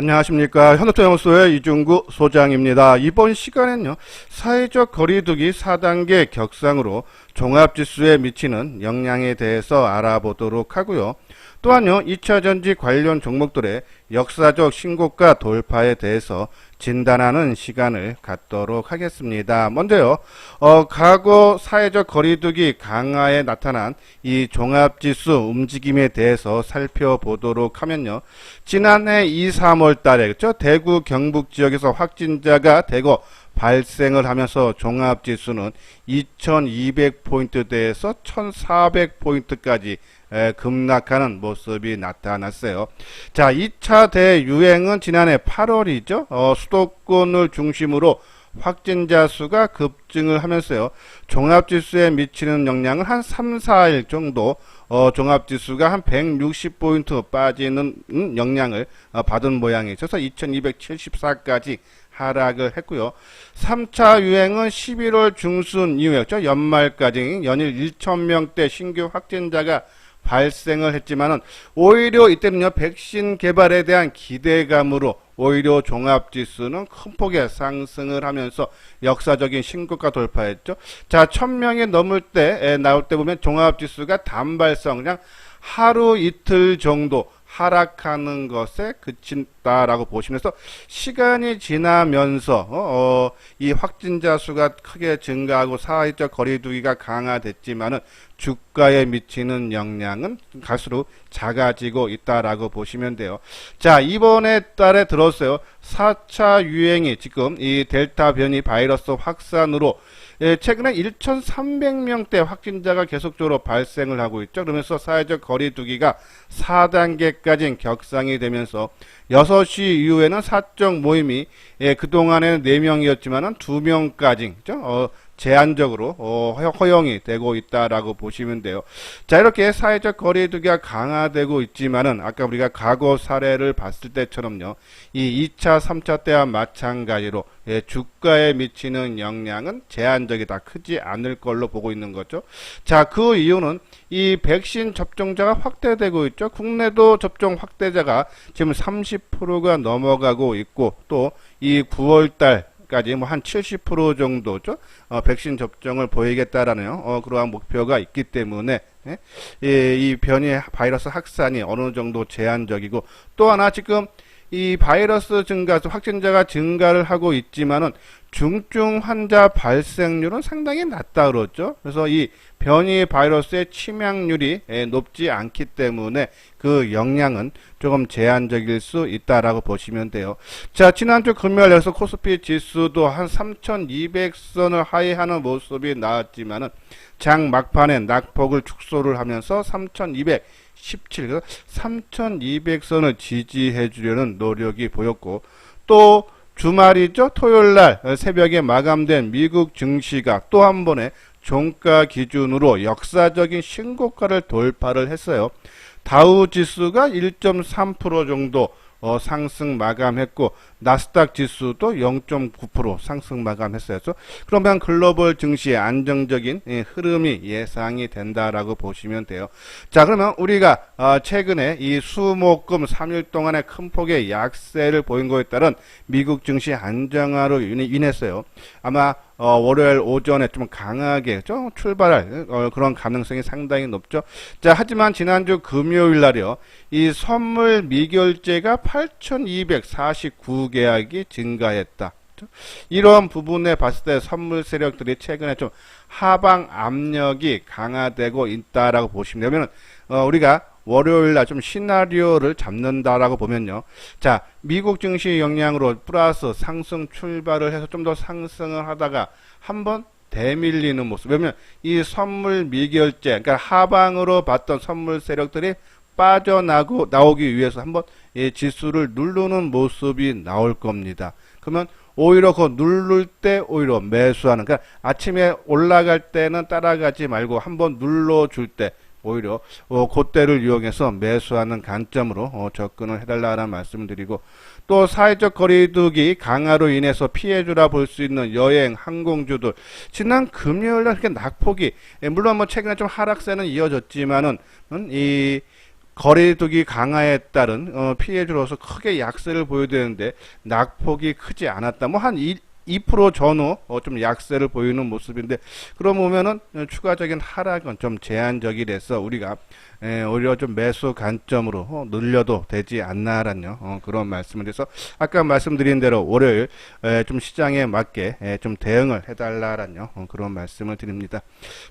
안녕하십니까. 현대토양호소의 이중구 소장입니다. 이번 시간엔요, 사회적 거리두기 4단계 격상으로 종합지수에 미치는 영향에 대해서 알아보도록 하고요. 또한요, 2차전지 관련 종목들의 역사적 신고가 돌파에 대해서 진단하는 시간을 갖도록 하겠습니다. 먼저요, 과거 사회적 거리두기 강화에 나타난 이 종합지수 움직임에 대해서 살펴보도록 하면요. 지난해 2, 3월 달에, 그렇죠? 대구 경북 지역에서 확진자가 대거 발생을 하면서 종합지수는 2200포인트대에서 1400포인트까지 급락하는 모습이 나타났어요. 자, 2차 대유행은 지난해 8월이죠. 수도권을 중심으로 확진자 수가 급증을 하면서요. 종합지수에 미치는 영향을 한 3, 4일 정도 종합지수가 한 160포인트 빠지는 영향을 받은 모양이 있어서 2274까지 하락을 했고요. 3차 유행은 11월 중순 이후였죠. 연말까지 연일 1,000명대 신규 확진자가 발생을 했지만은 오히려 이때는요, 백신 개발에 대한 기대감으로 오히려 종합지수는 큰 폭의 상승을 하면서 역사적인 신고가 돌파했죠. 자, 1000명이 넘을 때 나올 때 보면 종합지수가 단발성 그냥 하루 이틀 정도 하락하는 것에 그친다라고 보시면서 시간이 지나면서 이 확진자 수가 크게 증가하고 사회적 거리두기가 강화됐지만은 주가에 미치는 영향은 갈수록 작아지고 있다라고 보시면 돼요. 자, 이번에 달에 들었어요. 4차 유행이 지금 이 델타 변이 바이러스 확산으로 최근에 1,300명대 확진자가 계속적으로 발생을 하고 있죠. 그러면서 사회적 거리두기가 4단계까지 격상이 되면서 6시 이후에는 사적 모임이 그동안에는 4명이었지만은 2명까지 제한적으로 허용이 되고 있다라고 보시면 돼요. 자, 이렇게 사회적 거리두기가 강화되고 있지만은 아까 우리가 과거 사례를 봤을 때처럼요, 이 2차, 3차 때와 마찬가지로 주가에 미치는 영향은 제한적이다, 크지 않을 걸로 보고 있는 거죠. 자, 그 이유는 이 백신 접종자가 확대되고 있죠. 국내도 접종 확대자가 지금 30%가 넘어가고 있고, 또 이 9월달 까지 뭐 한 70% 정도죠. 백신 접종을 보이겠다라는 그러한 목표가 있기 때문에 이 변이 바이러스 확산이 어느 정도 제한적이고, 또 하나 지금 이 바이러스 증가, 확진자가 증가를 하고 있지만은 중증 환자 발생률은 상당히 낮다 그러죠. 그래서 이 변이 바이러스의 치명률이 높지 않기 때문에 그 영향은 조금 제한적일 수 있다라고 보시면 돼요. 자, 지난주 금요일에서 코스피 지수도 한 3,200선을 하회하는 모습이 나왔지만은 장 막판에 낙폭을 축소를 하면서 3,217, 그래서 3,200선을 지지해 주려는 노력이 보였고, 또 주말이죠. 토요일날 새벽에 마감된 미국 증시가 또 한 번에 종가 기준으로 역사적인 신고가를 돌파를 했어요. 다우 지수가 1.3% 정도 상승 마감했고, 나스닥 지수도 0.9% 상승 마감했어요. 그러면 글로벌 증시의 안정적인 흐름이 예상이 된다라고 보시면 돼요. 자, 그러면 우리가 최근에 이 수목금 3일 동안의 큰 폭의 약세를 보인 것에 따른 미국 증시 안정화로 인해서요, 아마 월요일 오전에 좀 강하게 출발할 그런 가능성이 상당히 높죠. 자, 하지만 지난주 금요일 날이요, 이 선물 미결제가 8,249계약이 증가했다. 이런 부분에 봤을 때 선물 세력들이 최근에 좀 하방 압력이 강화되고 있다라고 보시면 되면, 우리가 월요일 날 좀 시나리오를 잡는다라고 보면요. 자, 미국 증시 영향으로 플러스 상승 출발을 해서 좀 더 상승을 하다가 한번 대밀리는 모습. 왜냐면 이 선물 미결제, 그러니까 하방으로 봤던 선물 세력들이 빠져나오기 위해서 한번 지수를 누르는 모습이 나올 겁니다. 그러면 오히려 그 누를 때 오히려 매수하는, 그러니까 아침에 올라갈 때는 따라가지 말고 한번 눌러줄 때 오히려 그때를 이용해서 매수하는 관점으로 접근을 해달라는 말씀을 드리고, 또 사회적 거리두기 강화로 인해서 피해주라 볼 수 있는 여행, 항공주들 지난 금요일날 이렇게 낙폭이 물론 뭐 최근에 좀 하락세는 이어졌지만은 이 거리두기 강화에 따른 피해주로서 크게 약세를 보여야 되는데 낙폭이 크지 않았다. 뭐 한 2% 전후 좀 약세를 보이는 모습인데, 그럼 보면은 추가적인 하락은 좀 제한적이라서 우리가 오히려 좀 매수 관점으로 늘려도 되지 않나라는 그런 말씀을 해서 아까 말씀드린 대로 월요일 좀 시장에 맞게 좀 대응을 해달라라는 그런 말씀을 드립니다.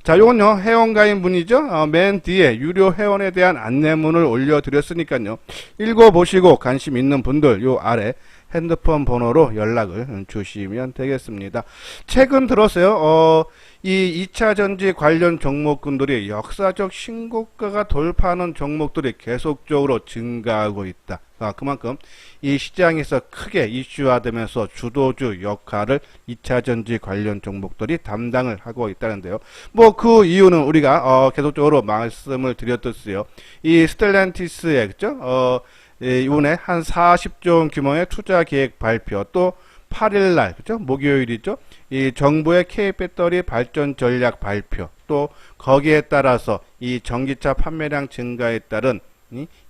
자, 요건요 회원가입 문이죠. 맨 뒤에 유료 회원에 대한 안내문을 올려드렸으니까요, 읽어보시고 관심 있는 분들 요 아래 핸드폰 번호로 연락을 주시면 되겠습니다. 최근 들어서요, 이 2차 전지 관련 종목군들이 역사적 신고가가 돌파하는 종목들이 계속적으로 증가하고 있다. 그만큼 이 시장에서 크게 이슈화되면서 주도주 역할을 2차 전지 관련 종목들이 담당을 하고 있다는데요. 뭐 그 이유는 우리가 계속적으로 말씀을 드렸듯이요. 이 스텔란티스의 그죠? 이번에 한 40조 원 규모의 투자 계획 발표, 또 8일날 그죠? 목요일이죠. 이 정부의 K 배터리 발전 전략 발표, 또 거기에 따라서 이 전기차 판매량 증가에 따른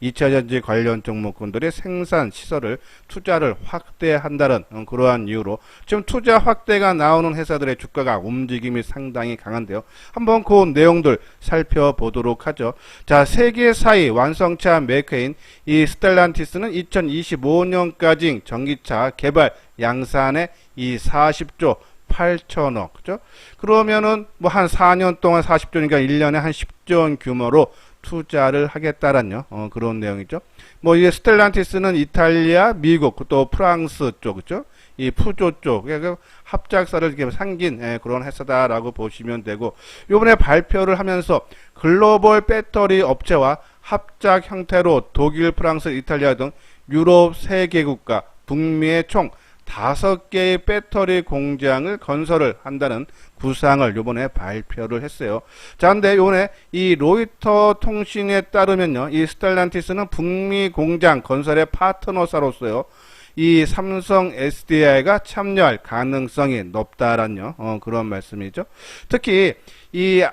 2차 전지 관련 종목군들의 생산 시설을 투자를 확대한다는 그러한 이유로 지금 투자 확대가 나오는 회사들의 주가가 움직임이 상당히 강한데요. 한번 그 내용들 살펴보도록 하죠. 자, 세계사의 완성차 메이커인 이 스텔란티스는 2025년까지 전기차 개발 양산에 이 40조 8천억, 그죠? 그러면은 뭐 한 4년 동안 40조니까 1년에 한 10조 원 규모로 투자를 하겠다라는 그런 내용이죠. 뭐 이게 스텔란티스는 이탈리아, 미국, 또 프랑스 쪽, 그죠? 이 푸조 쪽, 합작사를 이렇게 상긴 그런 회사다라고 보시면 되고, 요번에 발표를 하면서 글로벌 배터리 업체와 합작 형태로 독일, 프랑스, 이탈리아 등 유럽 3개국과 북미의 총 5개의 배터리 공장을 건설을 한다는 구상을 요번에 발표를 했어요. 자, 근데 요번에 이 로이터 통신에 따르면요, 이 스텔란티스는 북미 공장 건설의 파트너사로서요, 이 삼성 SDI가 참여할 가능성이 높다라는 그런 말씀이죠. 특히 이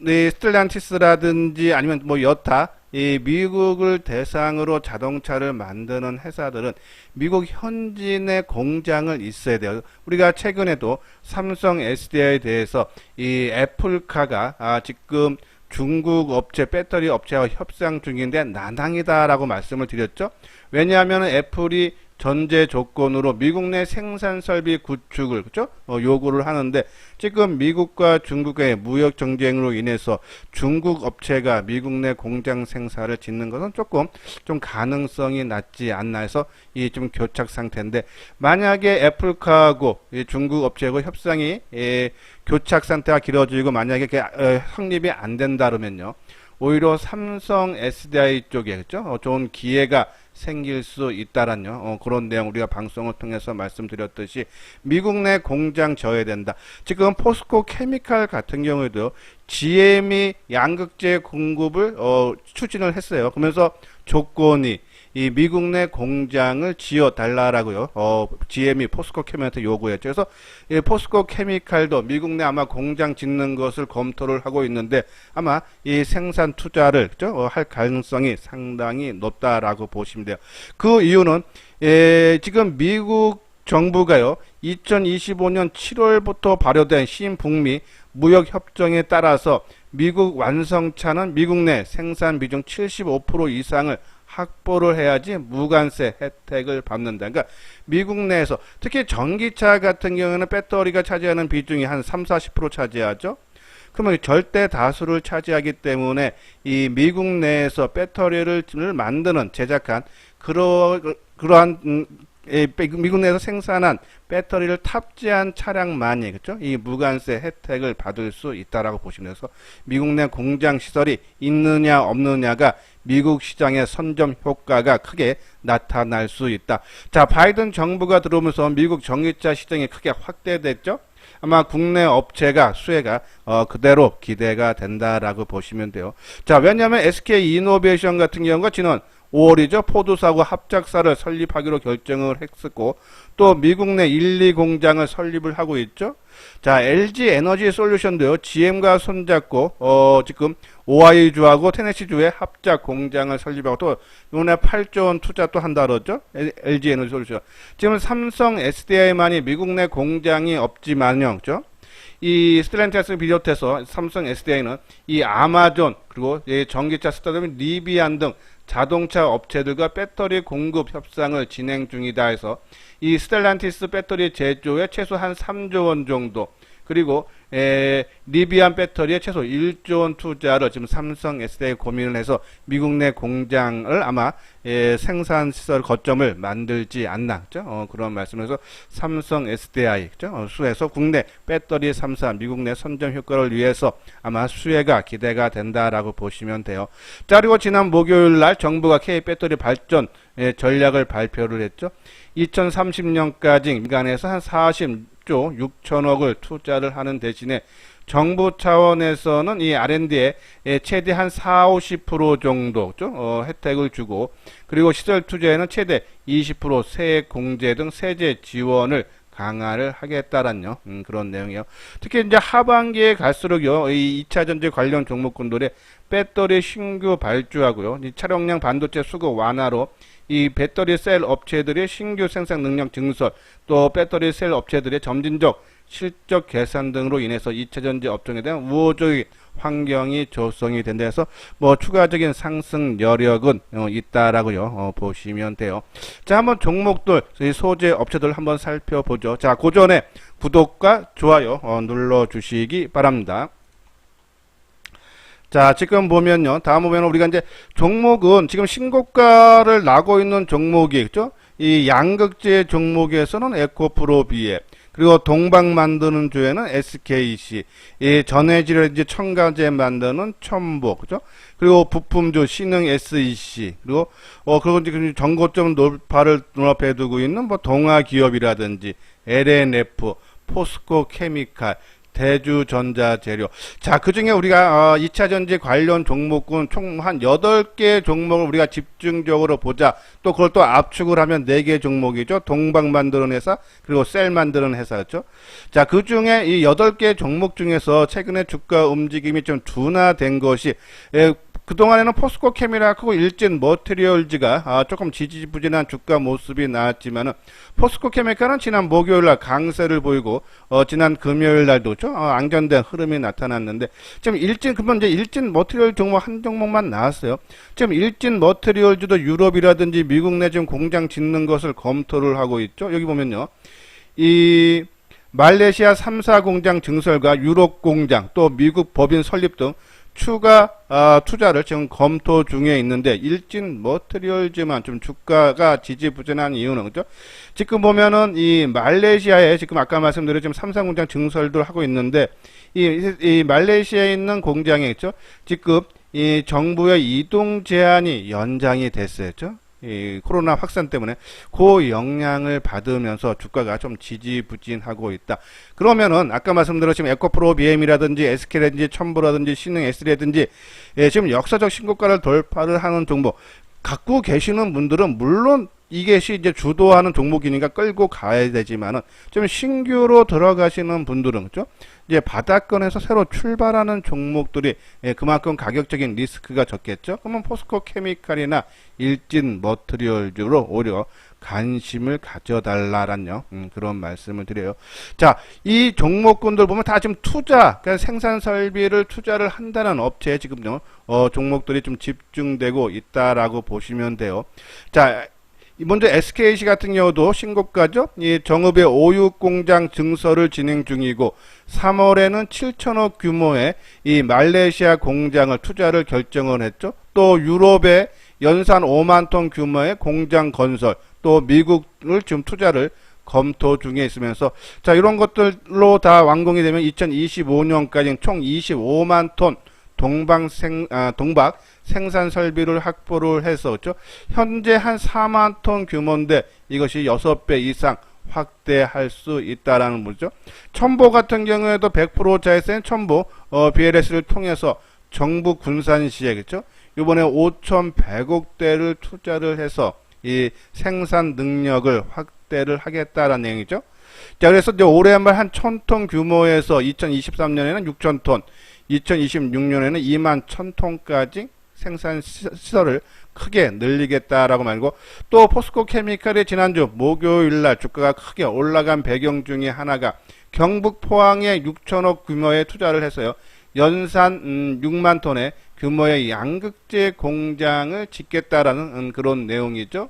스텔란티스라든지 아니면 뭐 여타 이 미국을 대상으로 자동차를 만드는 회사들은 미국 현지내 공장을 있어야 돼요. 우리가 최근에도 삼성 SDI에 대해서 이 애플카가 지금 중국 업체, 배터리 업체와 협상 중인데 난항이다라고 말씀을 드렸죠. 왜냐하면 애플이 전제 조건으로 미국 내 생산 설비 구축을 그죠? 요구를 하는데, 지금 미국과 중국의 무역 정쟁으로 인해서 중국 업체가 미국 내 공장 생산을 짓는 것은 조금 좀 가능성이 낮지 않나 해서 이 좀 교착 상태인데, 만약에 애플카하고 이 중국 업체하고 협상이 교착 상태가 길어지고 만약에 성립이 안 된다 그러면요, 오히려 삼성 SDI 쪽에 그죠? 좋은 기회가 생길 수 있다라는 그런 내용 우리가 방송을 통해서 말씀드렸듯이 미국 내 공장 져야 된다. 지금 포스코 케미칼 같은 경우에도 GM이 양극재 공급을 추진을 했어요. 그러면서 조건이 이 미국 내 공장을 지어 달라라고요. GM이 포스코 케미칼한테 요구했죠. 그래서 이 포스코 케미칼도 미국 내 아마 공장 짓는 것을 검토를 하고 있는데, 아마 이 생산 투자를 그죠? 할 가능성이 상당히 높다라고 보시면 돼요. 그 이유는 지금 미국 정부가요, 2025년 7월부터 발효된 신북미 무역협정에 따라서 미국 완성차는 미국 내 생산 비중 75% 이상을 확보를 해야지 무관세 혜택을 받는다. 그러니까 미국 내에서 특히 전기차 같은 경우에는 배터리가 차지하는 비중이 한 30-40% 차지하죠. 그러면 절대 다수를 차지하기 때문에 이 미국 내에서 배터리를 만드는 제작한 그러한 미국 내에서 생산한 배터리를 탑재한 차량만이 그렇죠? 이 무관세 혜택을 받을 수 있다라고 보시면 돼서 미국 내 공장 시설이 있느냐 없느냐가 미국 시장의 선점 효과가 크게 나타날 수 있다. 자, 바이든 정부가 들어오면서 미국 전기차 시장이 크게 확대됐죠. 아마 국내 업체가 수혜가 그대로 기대가 된다라고 보시면 돼요. 자, 왜냐하면 SK 이노베이션 같은 경우가 지난 5월이죠. 포드사하고 합작사를 설립하기로 결정을 했었고, 또 미국 내 1, 2 공장을 설립을 하고 있죠. 자, LG 에너지 솔루션도요, GM과 손잡고, 지금 오하이주하고 테네시주에 합작 공장을 설립하고, 또, 이번에 8조 원 투자 또 한다 그러죠. LG 에너지 솔루션. 지금 삼성 SDI만이 미국 내 공장이 없지만요, 그죠? 이 스텔란티스를 비롯해서 삼성 SDI는 이 아마존, 그리고 전기차 스타트업 리비안 등 자동차 업체들과 배터리 공급 협상을 진행 중이다 해서 이 스텔란티스 배터리 제조에 최소 한 3조 원 정도, 그리고 리비안 배터리에 최소 1조 원 투자를 지금 삼성 SDI 고민을 해서 미국 내 공장을 아마 생산시설 거점을 만들지 않나, 그죠? 그런 말씀에서 삼성 SDI, 그죠? 수에서 국내 배터리 3사 미국 내 선점 효과를 위해서 아마 수혜가 기대가 된다라고 보시면 돼요. 자, 그리고 지난 목요일 날 정부가 K 배터리 발전 전략을 발표를 했죠. 2030년까지 민간에서 한 40조 6천억을 투자를 하는 대신에 정부 차원에서는 이 R&D에 최대 한 40~50% 정도 혜택을 주고, 그리고 시설 투자에는 최대 20% 세액 공제 등 세제 지원을 강화를 하겠다라는 그런 내용이에요. 특히 이제 하반기에 갈수록요, 이 2차 전지 관련 종목군들의 배터리 신규 발주하고요, 이 차량용 반도체 수급 완화로 이 배터리 셀 업체들의 신규 생산 능력 증설, 또 배터리 셀 업체들의 점진적 실적 개선 등으로 인해서 2차 전지 업종에 대한 우호적인 환경이 조성이 된다 해서 뭐 추가적인 상승 여력은 있다라고요, 보시면 돼요. 자, 한번 종목들, 소재 업체들 한번 살펴보죠. 자, 그 전에 구독과 좋아요 눌러 주시기 바랍니다. 자, 지금 보면요, 다음 보면 우리가 이제 종목은 지금 신고가를 나고 있는 종목이 있죠. 이 양극재 종목에서는 에코프로 비에, 그리고 동박 만드는 주에는 SKC, 이 전해질을 이제 첨가제 만드는 첨보, 그죠? 그리고 부품주 신흥 SEC, 그리고 그리고 이제 전고점 돌파를 눈앞에 두고 있는 뭐 동아기업이라든지 LNF, 포스코 케미칼, 대주전자재료. 자, 그 중에 우리가 2차 전지 관련 종목군 총 한 8개 종목을 우리가 집중적으로 보자. 또 그걸 또 압축을 하면 4개 종목이죠. 동박 만드는 회사, 그리고 셀 만드는 회사였죠. 자, 그 중에 이 8개 종목 중에서 최근에 주가 움직임이 좀 둔화된 것이, 그동안에는 포스코 케미칼하고 일진 머티리얼즈가 조금 지지부진한 주가 모습이 나왔지만은, 포스코 케미칼은 지난 목요일날 강세를 보이고, 지난 금요일날도 안정된 흐름이 나타났는데, 지금 그러면 이제 일진 머티리얼 종목 한 종목만 나왔어요. 지금 일진 머티리얼즈도 유럽이라든지 미국 내 지금 공장 짓는 것을 검토를 하고 있죠. 여기 보면요, 이 말레이시아 3사 공장 증설과 유럽 공장, 또 미국 법인 설립 등 추가 투자를 지금 검토 중에 있는데, 일진 머티리얼즈만 좀 주가가 지지부진한 이유는, 그죠? 지금 보면은 이 말레이시아에 지금 아까 말씀드린 지금 삼성 공장 증설도 하고 있는데, 이 말레이시아에 있는 공장에 있죠, 지금 이 정부의 이동 제한이 연장이 됐어요, 그죠? 이 코로나 확산 때문에 그 영향을 받으면서 주가가 좀 지지부진하고 있다. 그러면은 아까 말씀드린 지금 에코프로 BM이라든지 SK라든지 첨보라든지 신흥 S라든지 지금 역사적 신고가를 돌파를 하는 종목 갖고 계시는 분들은 물론 이것이 이제 주도하는 종목이니까 끌고 가야 되지만은 좀 신규로 들어가시는 분들은, 그죠? 이제 바닥권에서 새로 출발하는 종목들이 그만큼 가격적인 리스크가 적겠죠. 그러면 포스코 케미칼이나 일진 머티리얼즈로 오히려 관심을 가져달라라는 그런 말씀을 드려요. 자, 이 종목군들 보면 다 지금 그러니까 생산 설비를 투자를 한다는 업체에 지금요 종목들이 좀 집중되고 있다라고 보시면 돼요. 자, 먼저 SKC 같은 경우도 신고가죠. 이 정읍의 오육 공장 증설을 진행 중이고 3월에는 7천억 규모의 이 말레이시아 공장을 투자를 결정을 했죠. 또 유럽에 연산 5만 톤 규모의 공장 건설, 또 미국을 지금 투자를 검토 중에 있으면서, 자, 이런 것들로 다 완공이 되면 2025년까지 총 25만 톤 동박 생산 설비를 확보를 해서, 그렇죠? 현재 한 4만 톤 규모인데 이것이 6배 이상 확대할 수 있다라는 거죠. 첨보 같은 경우에도 100% 자회사인 첨보 BLS를 통해서 정부 군산시에 그죠? 이번에 5,100억대를 투자를 해서 이 생산 능력을 확대를 하겠다라는 내용이죠. 자, 그래서 이제 올해 말 한 1,000톤 규모에서 2023년에는 6,000톤, 2026년에는 2만 1,000톤까지 생산 시설을 크게 늘리겠다라고 말고, 또 포스코 케미칼이 지난주 목요일날 주가가 크게 올라간 배경 중에 하나가 경북 포항에 6천억 규모의 투자를 했어요. 연산 6만 톤의 규모의 양극재 공장을 짓겠다라는 그런 내용이죠.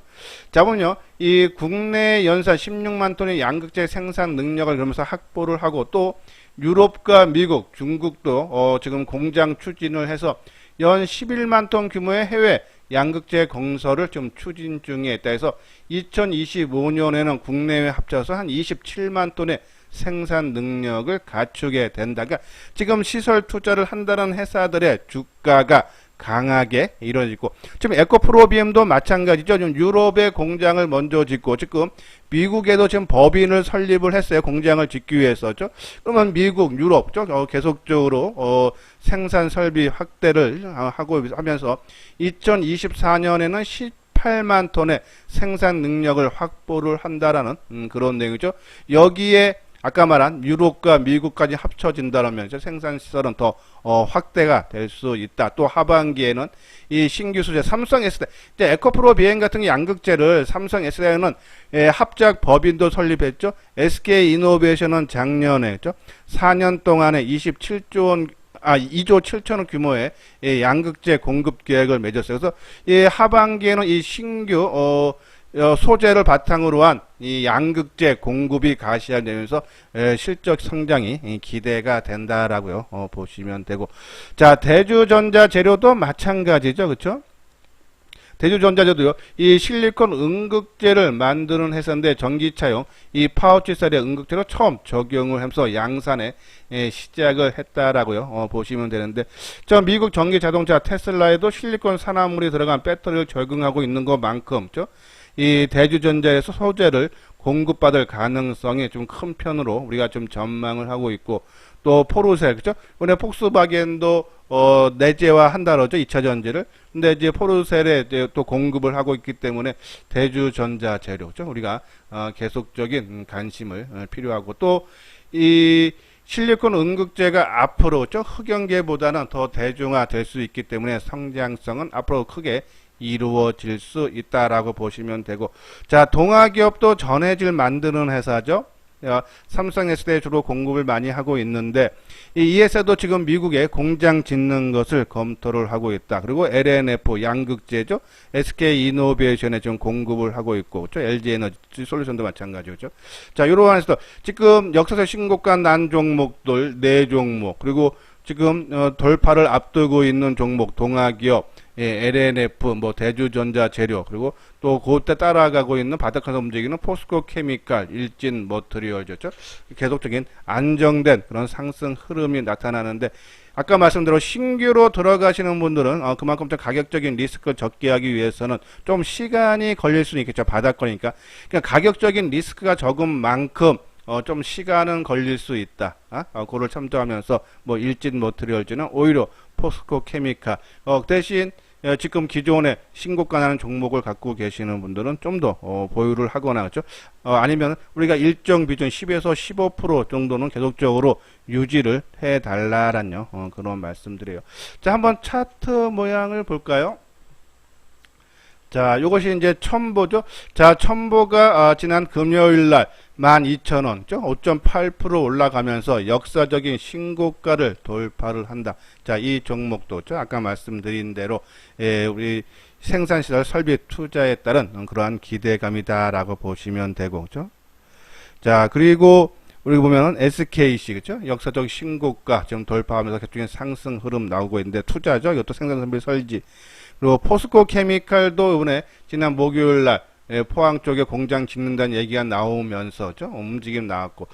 자, 보면요, 이 국내 연산 16만 톤의 양극재 생산 능력을 그러면서 확보를 하고, 또 유럽과 미국, 중국도 지금 공장 추진을 해서 연 11만 톤 규모의 해외 양극재 건설을 좀 추진 중에 있다 해서 2025년에는 국내외 합쳐서 한 27만 톤의 생산 능력을 갖추게 된다. 그러니까 지금 시설 투자를 한다는 회사들의 주가가 강하게 이루어지고, 지금 에코프로비엠도 마찬가지죠. 지금 유럽에 공장을 먼저 짓고, 지금 미국에도 지금 법인을 설립을 했어요. 공장을 짓기 위해서죠. 그러면 미국, 유럽 계속적으로 생산 설비 확대를 하고 하면서 2024년에는 18만 톤의 생산 능력을 확보를 한다라는 그런 내용이죠. 여기에 아까 말한 유럽과 미국까지 합쳐진다면 생산 시설은 더 확대가 될 수 있다. 또 하반기에는 이 신규 소재 삼성 S대, 이제 에코프로 비행 같은 양극재를 삼성 S대는 합작 법인도 설립했죠. SK 이노베이션은 작년에 4년 동안에 2조 7천억 규모의 양극재 공급 계획을 맺었어요. 그래서 이 하반기에는 이 신규 소재를 바탕으로 한 이 양극재 공급이 가시화되면서 실적 성장이 기대가 된다라고요. 보시면 되고, 자, 대주전자 재료도 마찬가지죠, 그렇죠? 대주전자재도요, 이 실리콘 응극재를 만드는 회사인데 전기차용 이 파우치셀의 응극재로 처음 적용을 하면서 양산에 시작을 했다라고요. 보시면 되는데, 저 미국 전기 자동차 테슬라에도 실리콘 산화물이 들어간 배터리를 적용하고 있는 것만큼 이 대주전자에서 소재를 공급받을 가능성이 좀 큰 편으로 우리가 좀 전망을 하고 있고, 또 포르쉐, 그죠? 이번에 폭스바겐도 내재화 한다 그러죠, 2차 전지를. 근데 이제 포르쉐에 또 공급을 하고 있기 때문에 대주전자 재료죠. 우리가 계속적인 관심을 필요하고, 또 이 실리콘 응극재가 앞으로 흑연계보다는 더 대중화 될 수 있기 때문에 성장성은 앞으로 크게 이루어질 수 있다라고 보시면 되고, 자, 동아기업도 전해질 만드는 회사죠. 삼성 S대에 주로 공급을 많이 하고 있는데, 이 회사도 지금 미국에 공장 짓는 것을 검토를 하고 있다. 그리고 LNF 양극재죠. SK 이노베이션에 지금 공급을 하고 있고, LG 에너지 솔루션도 마찬가지죠. 자, 이러한 해서 지금 역사적 신고가 난 종목들 4종목, 그리고 지금 돌파를 앞두고 있는 종목 동아기업, LNF, 대주전자 재료, 그리고 또 그때 따라가고 있는 바닥에서 움직이는 포스코 케미칼, 일진 머트리얼이죠. 계속적인 안정된 그런 상승 흐름이 나타나는데, 아까 말씀대로 신규로 들어가시는 분들은 그만큼 좀 가격적인 리스크를 적게 하기 위해서는 좀 시간이 걸릴 수는 있겠죠. 바닥거니까. 그러니까 가격적인 리스크가 적은 만큼 좀 시간은 걸릴 수 있다. 그거를 참조하면서 일진 머트리얼즈는 오히려 포스코 케미칼 대신 지금 기존에 신고가 나는 종목을 갖고 계시는 분들은 좀 더 보유를 하거나, 그렇죠? 아니면 우리가 일정 비중 10에서 15% 정도는 계속적으로 유지를 해달라는 그런 말씀드려요. 자, 한번 차트 모양을 볼까요? 자, 이것이 이제 첨보죠. 자, 첨보가 지난 금요일 날 12,000원, 5.8% 올라가면서 역사적인 신고가를 돌파를 한다. 자, 이 종목도 아까 말씀드린 대로 우리 생산시설 설비 투자에 따른 그러한 기대감이다라고 보시면 되고, 그죠? 자, 그리고 우리 보면은 SKC, 그죠? 역사적 신고가 지금 돌파하면서 계속적인 상승 흐름 나오고 있는데 투자죠. 이것도 생산설비 설지. 그리고 포스코 케미칼도 이번에 지난 목요일 날 포항 쪽에 공장 짓는다는 얘기가 나오면서 움직임 나왔고,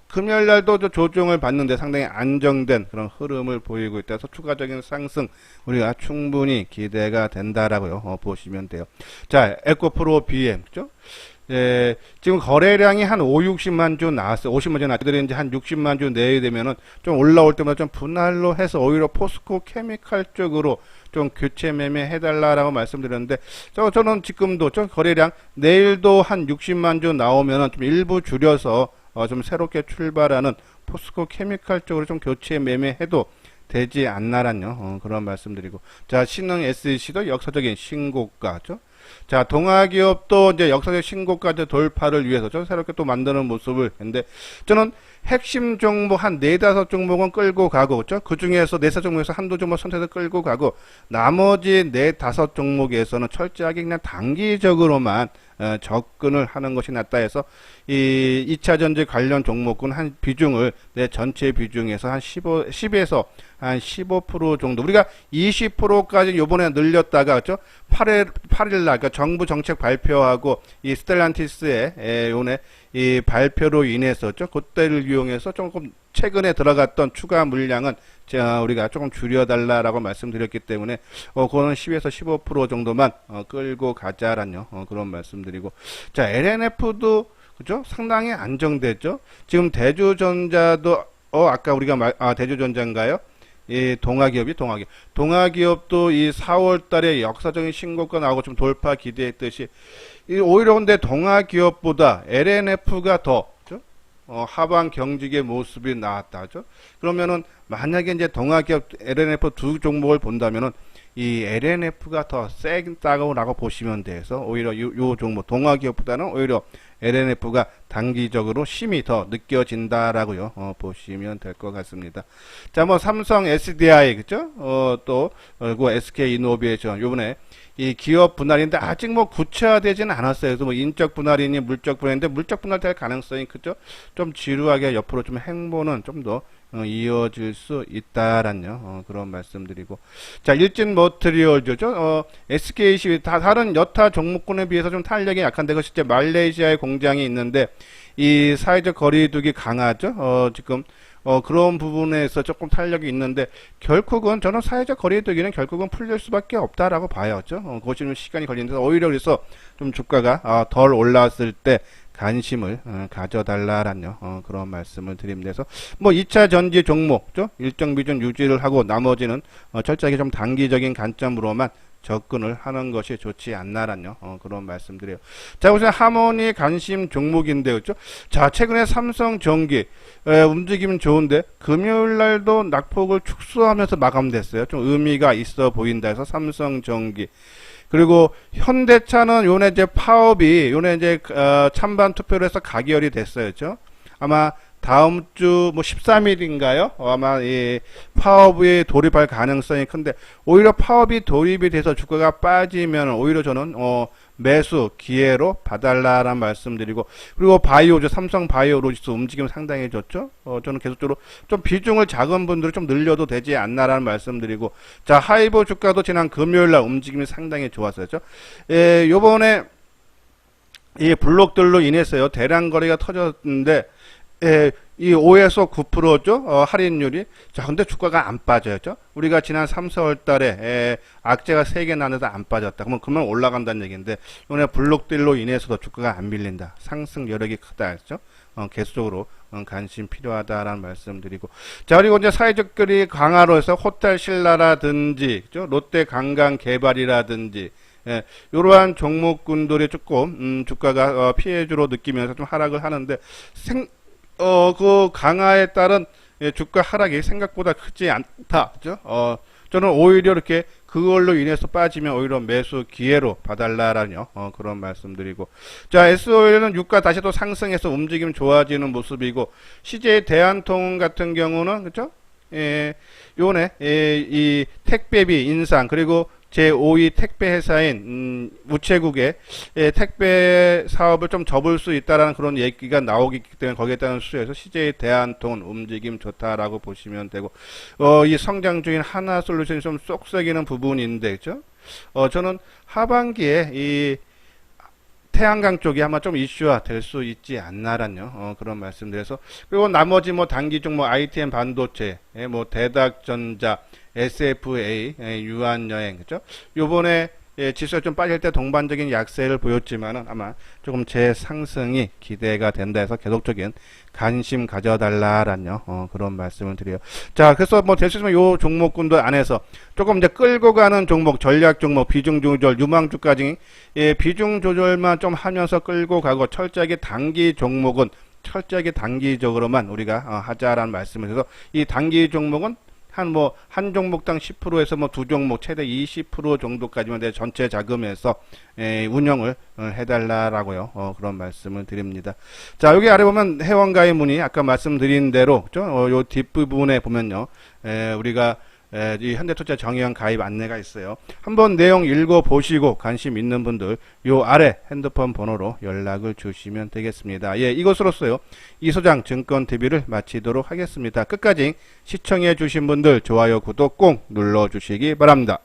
금요일 날도 조정을 받는데 상당히 안정된 그런 흐름을 보이고 있다서 추가적인 상승 우리가 충분히 기대가 된다라고요. 보시면 돼요. 자, 에코프로 BM, 그죠? 지금 거래량이 한 5, 60만 주 나왔어요. 50만 주 나왔더니 이제 한 60만 주 내에 되면은 좀 올라올 때마다 좀 분할로 해서 오히려 포스코 케미칼 쪽으로 좀 교체 매매 해달라라고 말씀드렸는데, 저는 지금도 좀 거래량 내일도 한 60만 주 나오면은 좀 일부 줄여서 좀 새롭게 출발하는 포스코 케미칼 쪽으로 좀 교체 매매해도 되지 않나란요. 그런 말씀드리고. 자, 신흥 SC도 역사적인 신고가죠. 자, 동아기업도 이제 역사적 신고가지 돌파를 위해서 좀 새롭게 또 만드는 모습을 했는데, 저는 핵심 종목 한 4, 5종목은 끌고 가고, 그죠? 그 중에서 4, 5종목에서 한두 종목 선택해서 끌고 가고, 나머지 4, 5종목에서는 철저하게 그냥 단기적으로만 접근을 하는 것이 낫다 해서 이 2차 전지 관련 종목은 한 비중을 내 전체 비중에서 한 10에서 한 15% 정도, 우리가 20%까지 요번에 늘렸다가 그죠? 8일 날 그러니까 정부 정책 발표하고 이 스텔란티스의 요네 이 발표로 인해서 그때를 이용해서 조금 최근에 들어갔던 추가 물량은 우리가 조금 줄여달라라고 말씀드렸기 때문에 그거는 10에서 15% 정도만 끌고 가자라는 그런 말씀드리고, 자, LNF도 그죠? 상당히 안정됐죠. 지금 대주전자도 아까 우리가 대주전자인가요? 이 동아기업도 이 4월 달에 역사적인 신고가 나오고 좀 돌파 기대했듯이 오히려 근데 동아기업보다 LNF가 더 하방 경직의 모습이 나왔다죠. 그러면은 만약에 이제 동아기업 LNF 두 종목을 본다면은 이 LNF가 더 세다고 보시면 돼서 오히려 요 종목 동아기업보다는 오히려 LNF가 단기적으로 힘이 더 느껴진다라고요. 보시면 될 것 같습니다. 자, 뭐 삼성 SDI 그죠? 그 SK 이노베이션 요번에 이 기업 분할인데 아직 뭐 구체화되지는 않았어요. 그래서 뭐 인적 분할이니 물적 분할인데 물적 분할될 가능성이 크죠. 좀 지루하게 옆으로 좀 행보는 좀 더 이어질 수 있다라는 그런 말씀드리고, 자, 일진 머트리얼즈죠. SKC 다른 여타 종목군에 비해서 좀 탄력이 약한데 그 실제 말레이시아에 공장이 있는데 이 사회적 거리두기 강하죠. 지금 그런 부분에서 조금 탄력이 있는데 결국은 저는 사회적 거리두기는 결국은 풀릴 수밖에 없다라고 봐요. 그것이 좀 시간이 걸리는데 오히려 그래서 좀 주가가 덜 올랐을 때 관심을 가져달라라는 그런 말씀을 드립니다. 그래서 뭐 2차 전지 종목 일정 비중 유지를 하고 나머지는 철저하게 좀 단기적인 관점으로만 접근을 하는 것이 좋지 않나라는 그런 말씀드려요. 자, 우선 하모니 관심 종목인데 그렇죠? 자, 최근에 삼성전기 움직임 좋은데 금요일 날도 낙폭을 축소하면서 마감됐어요. 좀 의미가 있어 보인다 해서 삼성전기. 그리고 현대차는 요네 이제 파업이 요네 이제 찬반 투표를 해서 가결이 됐어요. 그렇죠? 아마 다음 주 뭐 13일인가요? 아마 이 파업에 돌입할 가능성이 큰데 오히려 파업이 돌입이 돼서 주가가 빠지면 오히려 저는 매수 기회로 봐달라는 말씀드리고, 그리고 바이오죠. 삼성 바이오로직스 움직임 상당히 좋죠. 저는 계속적으로 좀 비중을 작은 분들이 좀 늘려도 되지 않나라는 말씀드리고, 자, 하이보 주가도 지난 금요일날 움직임이 상당히 좋았어요. 요번에 이 블록들로 인해서요 대량 거래가 터졌는데 이 5에서 9%죠. 할인율이. 자, 근데 주가가 안 빠져요. 우리가 지난 3, 4월 달에 악재가 3개 나는데 안 빠졌다. 그러면 올라간다는 얘기인데, 이번에 블록딜로 인해서도 주가가 안 밀린다. 상승 여력이 크다. 했죠. 계속적으로 관심 필요하다라는 말씀드리고. 자, 그리고 이제 사회적 거리 강화로 해서 호텔 신라라든지, 그죠? 롯데 관광 개발이라든지, 이러한 종목군들이 조금, 주가가 피해주로 느끼면서 좀 하락을 하는데, 그 강화에 따른 주가 하락이 생각보다 크지 않다. 그죠? 저는 오히려 이렇게 그걸로 인해서 빠지면 오히려 매수 기회로 봐달라라는 그런 말씀드리고, 자, SOL은 유가 다시 또 상승해서 움직임 좋아지는 모습이고, CJ 대한통운 같은 경우는 그죠? 요네 이 택배비 인상 그리고 제5위 택배 회사인 우체국의 택배 사업을 좀 접을 수 있다라는 그런 얘기가 나오기 때문에 거기에 따른 수혜에서 CJ 대한통운 움직임 좋다라고 보시면 되고, 이 성장주인 하나솔루션이 좀 쏙썩이는 부분인데 그죠? 저는 하반기에 이 태양광 쪽이 아마 좀 이슈화 될 수 있지 않나라는 그런 말씀드려서, 그리고 나머지 뭐 단기중 뭐 ITM 반도체, 뭐 대닥전자, SFA, 유한여행, 그죠? 요번에 지수가 좀 빠질 때 동반적인 약세를 보였지만은 아마 조금 재상승이 기대가 된다 해서 계속적인 관심 가져달라라는 그런 말씀을 드려요. 자, 그래서 뭐 될 수 있으면 요 종목군들 안에서 조금 이제 끌고 가는 종목, 전략 종목, 비중 조절, 유망주까지 비중 조절만 좀 하면서 끌고 가고 철저하게 단기 종목은 철저하게 단기적으로만 우리가 하자라는 말씀을 해서 이 단기 종목은 한 종목당 10%에서 뭐 두 종목 최대 20% 정도까지만 내 전체 자금에서 운영을 해달라라고요. 그런 말씀을 드립니다. 자, 여기 아래 보면 회원가입 문의 아까 말씀드린 대로 요 뒷부분에 보면요. 우리가 이 현대투자 정의원 가입 안내가 있어요. 한번 내용 읽어보시고 관심 있는 분들 요 아래 핸드폰 번호로 연락을 주시면 되겠습니다. 예, 이것으로써요. 이소장 증권TV를 마치도록 하겠습니다. 끝까지 시청해 주신 분들 좋아요, 구독 꼭 눌러주시기 바랍니다.